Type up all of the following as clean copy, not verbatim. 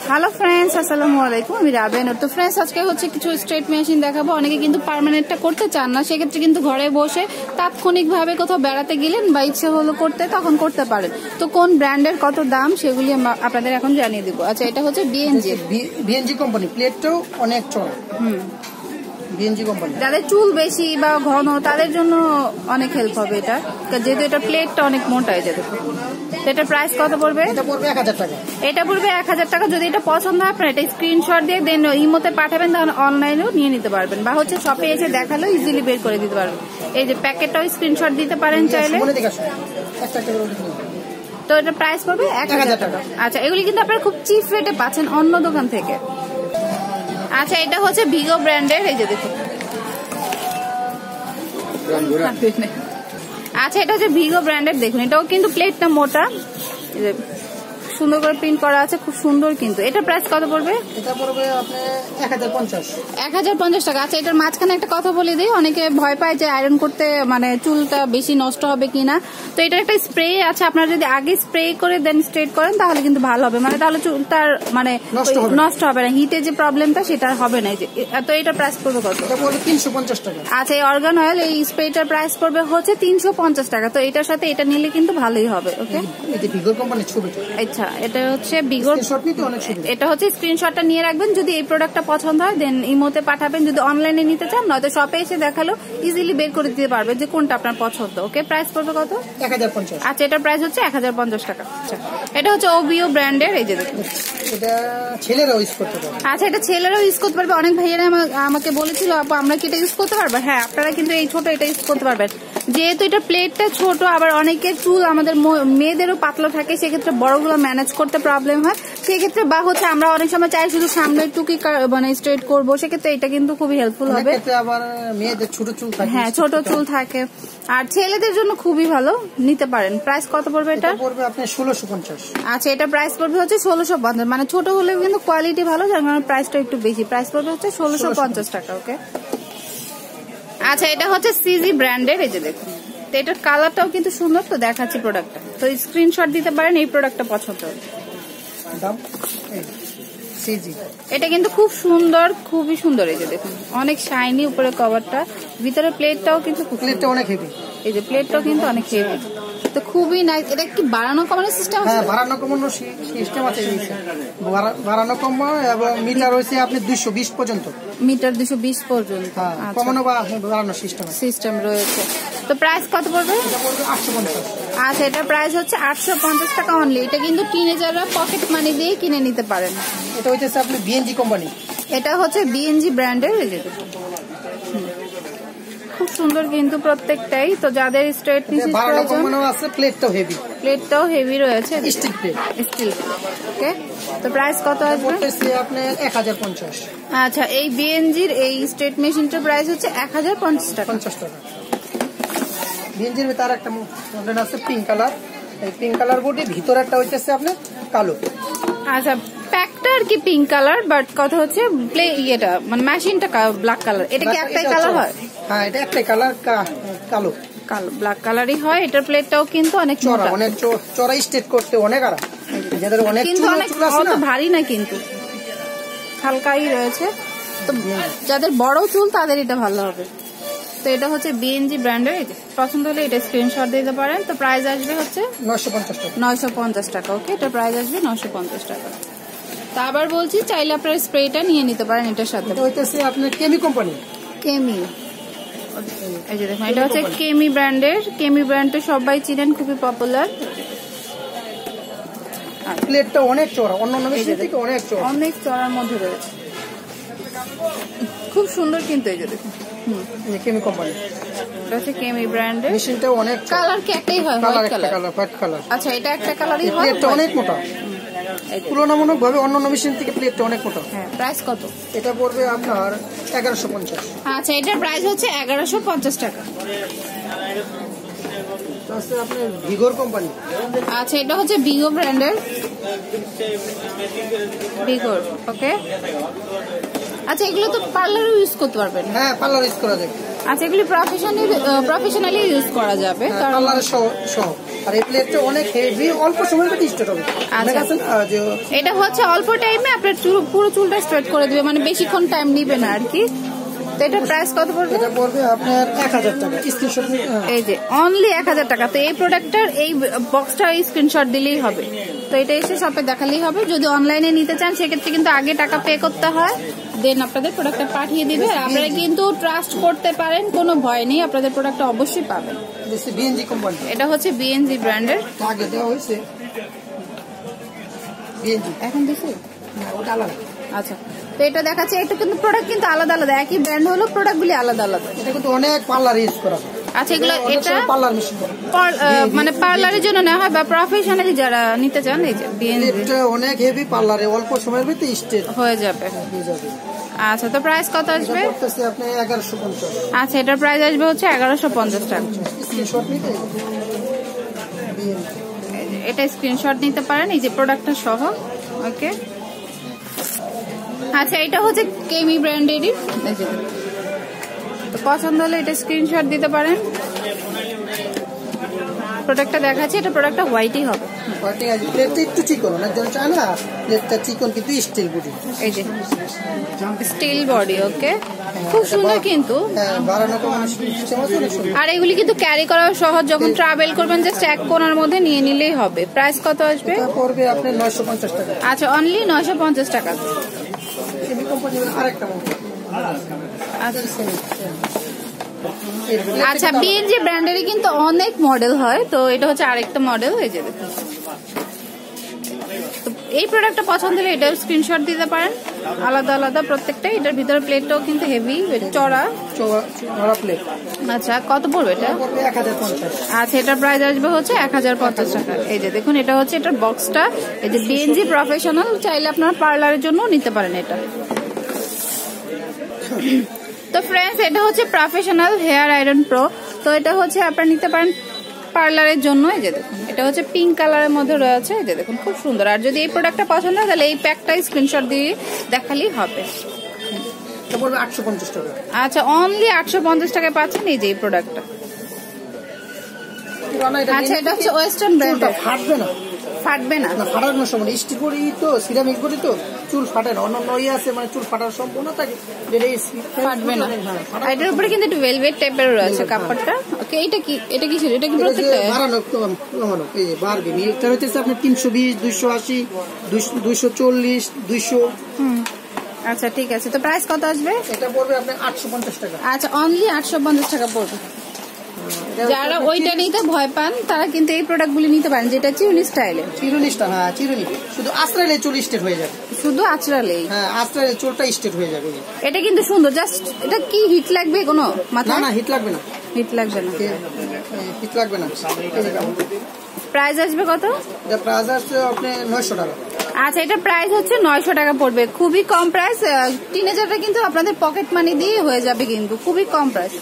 Hello friends, আসসালামু আলাইকুম। আমি রাবেয়া। তো ফ্রেন্ডস, আজকে হচ্ছে কিছু স্ট্রেট মেশিন দেখাবো। অনেকে কিন্তু পার্মানেন্টটা করতে চান না, সেক্ষেত্রে কিন্তু ঘরে বসে তাৎক্ষণিকভাবে কোথাও বেড়াতে গেলেন বা ইচ্ছে হলো করতে, তখন করতে পারেন। তো কোন ব্র্যান্ডের কত দাম সেগুলি আপনাদের এখন জানিয়ে দিব। আচ্ছা, এটা হচ্ছে বিএনজি কোম্পানি। প্লেটটাও অনেক চড়া। BNG company. যাদের চুল বেশি বা ঘন তাদের জন্য অনেক হেল্প হবে এটা, যেহেতু এটা প্লেটটা অনেক মোটা হয়ে যাবে। এটার প্রাইস কত পড়বে? এটা পড়বে 1000 টাকা। এটা পড়বে 1000 টাকা। যদি এটা পছন্দ হয় আপনার এটা স্ক্রিনশট দিয়ে দেন ইমোতে পাঠাবেন, তাহলে অনলাইনেও নিয়ে নিতে পারবেন, বা হচ্ছে শপে এসে দেখালেও ইজিলি বের করে দিতে পারবেন। এই যে প্যাকেটটাও স্ক্রিনশট দিতে পারেন চাইলে। তো এটা প্রাইস পড়বে 1000 টাকা। আচ্ছা, এগুলি কিন্তু আপনারা খুব চিপ রেটে পাচ্ছেন অন্য দোকান থেকে। আচ্ছা, এটা হচ্ছে ভিগো ব্র্যান্ডের। এই যে দেখুন, আচ্ছা এটা হচ্ছে ভিগো ব্র্যান্ডের। দেখুন, এটাও কিন্তু প্লেটটা মোটা, সুন্দর করে প্রিন্ট করা আছে, খুব সুন্দর। কিন্তু এটার প্রাইস কত পড়বে? এটা পড়বে আপনি 1050 টাকা। আচ্ছা, এটার মাঝখানে একটা কথা বলে দিই, অনেকে ভয় পায় যে আয়রন করতে মানে চুলটা বেশি নষ্ট হবে কিনা। তো এটার একটা স্প্রে আছে, আপনারা যদি আগে স্প্রে করে দেন স্ট্রেট করেন তাহলে কিন্তু ভালো হবে, মানে তাহলে চুলটার মানে নষ্ট হবে না, হিটে যে প্রবলেমটা সেটা হবে না। তো এটার প্রাইস পড়বে কত? এটা পড়বে 350 টাকা। আচ্ছা, এই অর্গান অয়েল এই স্প্রেটার প্রাইস পড়বে হচ্ছে 350 টাকা। তো এটার সাথে এটা নিলে কিন্তু ভালোই হবে। ওকে, এটা ভিগো কোম্পানির ছবি। আচ্ছা, এটা হচ্ছে বিগোর। এটা হচ্ছে স্ক্রিনশটটা নিয়ে রাখবেন। যদি এই প্রোডাক্টটা পছন্দ হয় দেন ইমোতে পাঠাবেন। যদি অনলাইনে নিতে চান, নয়তো শপে এসে দেখালো ইজিলি বের করে দিতে পারবে যে কোনটা আপনার পছন্দ। ওকে, প্রাইস পড়বে কত? 1050। আচ্ছা, এটার প্রাইস হচ্ছে 1050 টাকা। আচ্ছা, এটা হচ্ছে ওবিও ব্র্যান্ডের। এই যে দেখুন, এটা ছেলেরাও ইউজ করতে পারবে। আচ্ছা, এটা ছেলেরাও ইউজ করতে পারবে। অনেক ভাইয়েরা আমাকে বলেছিল, আপু আমরা কি এটা ইউজ করতে পারবো? হ্যাঁ, আপনারা কিন্তু এই ছোট এটা ইউজ করতে পারবেন। যেহেতু এটা প্লেটটা ছোট, আবার অনেকের চুল আমাদের মেয়েদেরও পাতলা থাকে, সেক্ষেত্রে বড়গুলো ম্যানেজ করতে প্রবলেম হয়। সেক্ষেত্রে বা হচ্ছে আমরা অনেক সময় চাই শুধু সামনের টুকি মানে স্ট্রেট করবো, সেক্ষেত্রে এটা কিন্তু খুবই হেল্পফুল হবে। আবার মেয়েদের ছোট চুল থাকে। হ্যাঁ, ছোট চুল থাকে, আর ছেলেদের জন্য খুবই ভালো, নিতে পারেন। প্রাইস কত পড়বে এটা? পড়বে আপনার 1650। আচ্ছা, এটা প্রাইস পড়বে হচ্ছে 1650। মানে ছোট হলেও কিন্তু কোয়ালিটি ভালো, যার কারণে প্রাইসটা একটু বেশি। প্রাইস পড়বে হচ্ছে 1650 টাকা। ওকে, আচ্ছা, এটা হচ্ছে সিজি ব্র্যান্ডের। এই যে দেখুন, তো এটার কালারটাও কিন্তু সুন্দর। তো দেখাচ্ছি প্রোডাক্টটা, তো স্ক্রিনশট দিতে পারেন এই প্রোডাক্টটা পছন্দ হবে। এটা কিন্তু খুব সুন্দর, খুবই সুন্দর। এই যে দেখুন, অনেক শাইনি উপরে কভারটা, ভিতরে প্লেটটাও কিন্তু প্লেটটা অনেক হেভি। এই যে প্লেটটাও কিন্তু অনেক হেভি, তো খুবই নাইস। এটা কি বাড়ানো কমানোর সিস্টেম আছে? হ্যাঁ, বাড়ানো কমানোর সিস্টেম আছে। বাড়ানো কমানো এবং মিটার হইছে আপনি 220 পর্যন্ত। মিটার 220 পর্যন্ত কমানো বা বাড়ানো সিস্টেম রয়েছে। তো প্রাইস কত পড়বে? এটা পড়বে 850। আচ্ছা, এটা প্রাইস হচ্ছে 850 টাকা অনলি। এটা কিন্তু টিনেজাররা পকেট মানি দিয়ে কিনে নিতে পারেন। এটা হচ্ছে আপনি বিএনজি কোম্পানি। এটা হচ্ছে বিএনজি ব্র্যান্ডের। খুব সুন্দর কিন্তু প্রত্যেকটাই। তো যাদের স্ট্রেট পিসেস প্রয়োজন আছে, প্লেটটাও হেভি রয়েছে, স্টিল প্লেট। ওকে, তো প্রাইস কত আসবে? আপনি 1050। আচ্ছা, এই বিএনজির এই স্ট্রেট মেশিনটার প্রাইস হচ্ছে 1050 টাকা। 50 টাকা। বিএনজির ভিতরে একটা মডেল আছে পিঙ্ক কালার। এই পিঙ্ক কালার বডি, ভিতরে একটা হইতেছে আপনার কালো। আচ্ছা, প্যাকটা আর কি পিঙ্ক কালার, বাট কথা হচ্ছে ইয়েটা মানে মেশিনটা ব্ল্যাক কালার। এটা কি একটাই কালার হয়? হ্যাঁ, এটা একটাই কালার, কালো ব্ল্যাক কালারই হয়। এটার প্লেটটাও কিন্তু অনেক চড়া, অনেক চড়া, স্ট্রেট করতে অনেক আরাম। যাদের অনেক কিন্তু অনেক ভারী না, কিন্তু হালকাই রয়েছে। তো যাদের বড় চুল তাদের এটা ভালো হবে। তো এটা হচ্ছে বিএনজি ব্র্যান্ডের। পছন্দ হলে এটা স্ক্রিনশট দিতে পারেন। তো প্রাইস আসবে হচ্ছে 950 টাকা। ওকে, এটা প্রাইস আসবে 950 টাকা। তা আবার বলছি, চাইলে আপনার স্প্রেটা নিয়ে নিতে পারেন এটার সাথে। আপনার কেমি কোম্পানি। কেমি, এই যে দেখুন, এটা হচ্ছে কেমি ব্র্যান্ডের। কেমি ব্র্যান্ডটা সবাই চিনেন, খুবই পপুলার। প্লেটটা অনেক চড়া, অন্যান্য মেশিন থেকে অনেক চড়ার মধ্যে রয়েছে, খুব সুন্দর। কিন্তু এই যে দেখুন, কেমি কোম্পানি। এটা হচ্ছে কেমি ব্র্যান্ডের। মেশিনটা অনেক কালার কি একটাই হয়? White colour. আচ্ছা, এটা একটা কালারই হয়। প্লেটটা অনেক মোটা, তুলনামূলকভাবে অন্যান্য মেশিন থেকে প্লেটটা অনেক মোটা। হ্যাঁ, প্রাইস কত? এটা পড়বে আপনার 1150। আচ্ছা, এটার প্রাইস হচ্ছে 1150 টাকা। আপনার ভিগোর কোম্পানি। আচ্ছা, এটা হচ্ছে ভিগো ব্র্যান্ডের। ভিগোর। ওকে, আচ্ছা, এগুলো তো পার্লারও ইউজ করতে পারবেন? হ্যাঁ, পার্লার ইউজ করা যাবে। আচ্ছা, এগুলি প্রফেশনালি ইউজ করা যাবে, পার্লারে সহ। আর এই প্লেটটা অনেক হেভি, অল্প সময়ের মধ্যে স্টার্ট হবে। এটা হচ্ছে অল্প টাইমে আপনার পুরো চুলটা স্ট্রেট করে দিবে, মানে বেশিক্ষণ টাইম নিবে না আর কি। তো এটা প্রাইস কত পড়বে? এটা পড়বে আপনার 1000 টাকা। স্ক্রিনশট এই যে অনলি 1000 টাকা। তো এই প্রোডাক্টটার এই বক্সটার স্ক্রিনশট দিলেই হবে। তো এটা এসে শপে দেখালেই হবে। যদি অনলাইনে নিতে চান সেক্ষেত্রে কিন্তু আগে টাকা পে করতে হয়, দেন আপনাদের প্রোডাক্টটা পাঠিয়ে দিবে। আপনারা কিন্তু ট্রাস্ট করতে পারেন, কোনো ভয় নেই, আপনাদের প্রোডাক্টটা অবশ্যই পাবেন। বিএনজি কোম্পানি, এটা হচ্ছে বিএনজি ব্র্যান্ডের। আগে দেওয়া হয়েছে বিএনজি, এখন দিছি না ওটা আলাদা। আচ্ছা, তো এটা দেখাচ্ছে, এটা কিন্তু প্রোডাক্ট কিন্তু আলাদা আলাদা, একই ব্র্যান্ড হলো প্রোডাক্টগুলি আলাদা আলাদা। এটা কিন্তু অনেক পার্লার ইউজ করা হয়। আচ্ছা, এগুলো এটা পার্লার মেশিন মানে পার্লারের জন্য নেওয়া হয় বা প্রফেশনালি যারা নিতে চান, এই যে বিএনজি এটা অনেক হেভি, পার্লারে অল্প সময়ের ভিতরে স্টেট হয়ে যাবে। আচ্ছা, তো প্রাইস কত আসবে? আপনি 1150। আচ্ছা, এটার প্রাইস আসবে হচ্ছে 1150 টাকা। স্ক্রিনশট নিতে এটা স্ক্রিনশট নিতে পারেন, এই যে প্রোডাক্টটা সহ। ওকে, আচ্ছা, এটা হচ্ছে কেমি ব্র্যান্ডেরই। তো পছন্দ হলে এটা স্ক্রিনশট দিতে পারেন। প্রোডাক্টটা দেখাচ্ছি, এটা প্রোডাক্টটা হোয়াইটই হবে। প্লেটটা একটু চিকন, অনেকজন চায় না প্লেটটা চিকন, কিন্তু স্টিল বডি। এই যে স্টিল বডি। ওকে, খুব সুন্দর কিন্তু। আর এগুলি কিন্তু ক্যারি করা সহজ, যখন ট্রাভেল করবেন জাস্ট এক কোণার মধ্যে নিয়ে নিলেই হবে। প্রাইস কত আসবে? পড়বে আপনার 950 টাকা। আচ্ছা, অনলি 950 টাকা। আচ্ছা, বিএনজি ব্র্যান্ডেরই কিন্তু অনেক মডেল হয়, তো এটা হচ্ছে আরেকটা মডেল। এই যে দেখুন, এই প্রোডাক্টটা পছন্দ হলে এটার স্ক্রিনশট দিতে পারেন, আলাদা আলাদা প্রত্যেকটা। এটার ভিতরে প্লেটটাও কিন্তু হেভি, চড়া প্লেট। আচ্ছা, কত পড়বে এটা? 1050। আচ্ছা, এটার প্রাইস আসবে হচ্ছে 1050 টাকা। এই যে দেখুন, এটা হচ্ছে এটার বক্সটা। এই যে বিএনজি প্রফেশনাল, চাইলে আপনারা পার্লারের জন্য নিতে পারেন এটা। তো ফ্রেন্ডস, এটা হচ্ছে প্রফেশনাল হেয়ার আয়রন প্রো। তো এটা হচ্ছে আপনারা নিতে পারেন পার্লারের জন্য। এই যে দেখুন, এটা হচ্ছে পিঙ্ক কালারের মধ্যে রয়েছে। এই যে দেখুন, খুব সুন্দর। আর যদি এই প্রোডাক্টটা পছন্দ হয় তাহলে এই প্যাকটা স্ক্রিনশট দিয়ে দেখালেই হবে। 850 টাকা। আচ্ছা, অনলি 850 টাকায় পাচ্ছেন এই যে এই প্রোডাক্টটা। আচ্ছা, এটা হচ্ছে ওয়েস্টার্ন ব্র্যান্ডের। ফাটবে না, ফাটানোর সময় স্টিল বডি তো, সিরামিক বডি তো, চুল ফাটে না। অন্যান্য ইয়ে আছে মানে চুল ফাটার সম্পূর্ণ থাকে, ফাটবে না। এটার উপরে কিন্তু একটু ভেলভেট টাইপের রয়েছে কাপড়টা। ওকে, এটা কি? এটা কি? এটা কি প্রত্যেকটা বাড়বে? এটা হচ্ছে আপনার 320, 280, 240, 200। আচ্ছা, ঠিক আছে। তো প্রাইস কত আসবে? এটা পড়বে আপনার 850 টাকা। আচ্ছা, অনলি 850 টাকা পড়বে। যারা ওইটা নিতে ভয় পান তারা কিন্তু এই প্রোডাক্টগুলি নিতে পারেন, যেটা চিরুনি স্টাইলে। চিরুনি স্টাইল, হ্যাঁ চিরুনি, শুধু আঁচড়ালে চুল স্ট্রেট হয়ে যাবে। শুধু আঁচড়ালেই? হ্যাঁ, আঁচড়ালে চুলটা স্ট্রেট হয়ে যাবে। এটা কিন্তু সুন্দর। জাস্ট এটা কি হিট লাগবে কোনো মাথায়? না, হিট লাগবে না। হিট লাগবে না, হিট লাগবে না। প্রাইস আসবে কত? এটা প্রাইস আসছে আপনার 900 টাকা। আচ্ছা, এটা প্রাইস হচ্ছে 900 টাকা পড়বে। খুবই কম প্রাইস। টিনেজারটা কিন্তু আপনাদের পকেট মানি দিয়ে হয়ে যাবে, কিন্তু খুবই কম প্রাইস।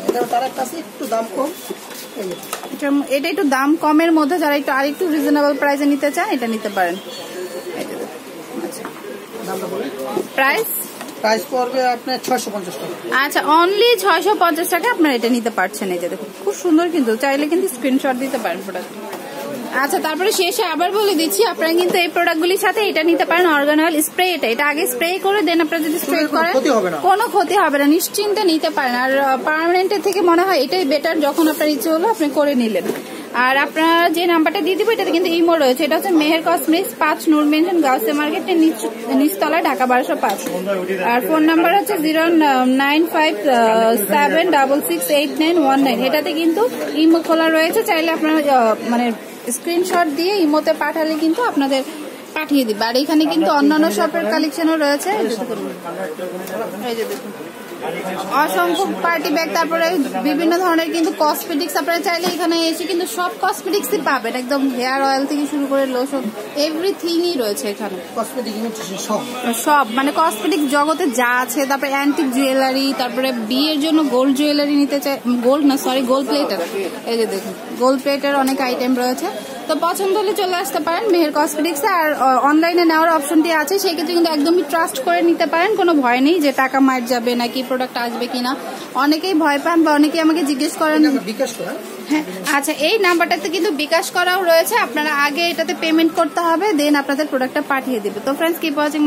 এটা তার কাছে একটু দাম কম। এটা একটু দাম কমের মধ্যে যারা একটু আরেকটু রিজনেবল প্রাইসে নিতে চান এটা নিতে পারেন। প্রাইস পড়বে আপনার 650 টাকা। আচ্ছা, অনলি 650 টাকা আপনারা এটা নিতে পারছেন। এই যে দেখুন, খুব সুন্দর কিন্তু। চাইলে কিন্তু স্ক্রিনশট দিতে পারেন প্রোডাক্ট। আচ্ছা, তারপরে শেষে আবার বলে দিচ্ছি, আপনারা কিন্তু এই প্রোডাক্টগুলির সাথে এটা নিতে পারেন, অর্গান অয়েল স্প্রে। এটা আগে স্প্রে করে দেন, আপনারা যদি স্প্রে করেন কোনো ক্ষতি হবে না, নিশ্চিন্তে নিতে পারেন। আর পার্মানেন্টের থেকে মনে হয় এটাই বেটার, যখন আপনার ইচ্ছে হলো আপনি করে নিলেন। আর আপনারা যে নাম্বারটা দিয়ে দিব এটাতে কিন্তু ইমো রয়েছে। এটা হচ্ছে মেহের কসমেটিক্স, 5 নূর মেনশন, গাউসে মার্কেটের নিচতলায়, ঢাকা 1205। আর ফোন নাম্বার হচ্ছে 09557668919। এটাতে কিন্তু ইমো খোলা রয়েছে। চাইলে আপনারা মানে স্ক্রিনশট দিয়ে ইমোতে পাঠালে কিন্তু আপনাদের পাঠিয়ে দিবে। আর এখানে কিন্তু অন্যান্য শপের কালেকশনও রয়েছে। এই যে দেখুন, অসংখ্য পার্টি ব্যাগ, তারপরে বিভিন্ন ধরনের কিন্তু কসমেটিক্স। আপনারা চাইলে এখানে এসে কিন্তু সব কসমেটিক্সই পাবেন, একদম হেয়ার অয়েল থেকে শুরু করে লোশন, এভরিথিংই রয়েছে এখানে। সব মানে কসমেটিক জগতে যা আছে। তারপরে অ্যান্টিক জুয়েলারি, তারপরে বিয়ের জন্য গোল্ড জুয়েলারি নিতে চাই, গোল্ড প্লেটার। এই যে দেখুন, গোল্ড প্লেটের অনেক আইটেম রয়েছে। তো পছন্দ হলে চলে আসতে পারেন মেহের কসমেটিক্সে। আর অনলাইনে নেওয়ার অপশনটি আছে, সেই ক্ষেত্রে কিন্তু একদমই ট্রাস্ট করে নিতে পারেন, কোনো ভয় নেই যে টাকা মার যাবে নাকি প্রোডাক্ট আসবে কিনা। অনেকেই ভয় পান বা অনেকেই আমাকে জিজ্ঞেস করেন। হ্যাঁ আচ্ছা, এই নাম্বারটাতে কিন্তু বিকাশ করাও রয়েছে, আপনারা আগে এটাতে পেমেন্ট করতে হবে, দেন আপনাদের প্রোডাক্টটা পাঠিয়ে দেবে। তো ফ্রেন্ডস, কিপ ওয়াচিং।